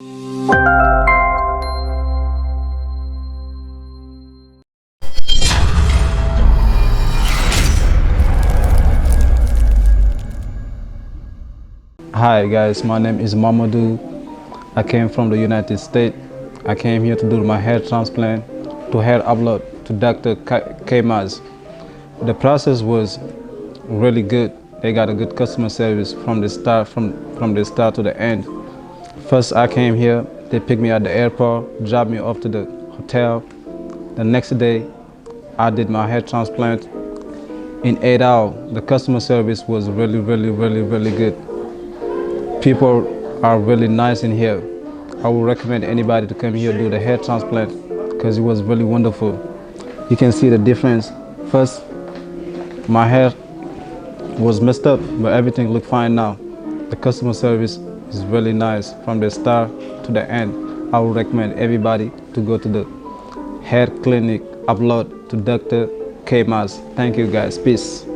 Hi guys, my name is Mamadou. I came from the United States. I came here to do my hair transplant, to hair upload to Dr. Caymaz. The process was really good. They got a good customer service from the start, from the start to the end. First I came here, they picked me at the airport, dropped me off to the hotel. The next day I did my hair transplant. In 8 hours, the customer service was really good. People are really nice in here. I would recommend anybody to come here do the hair transplant because it was really wonderful. You can see the difference. First, my hair was messed up, but everything looked fine now. The customer service is really nice from the start to the end. I would recommend everybody to go to the hair clinic, upload to Dr. Caymaz. Thank you guys, peace.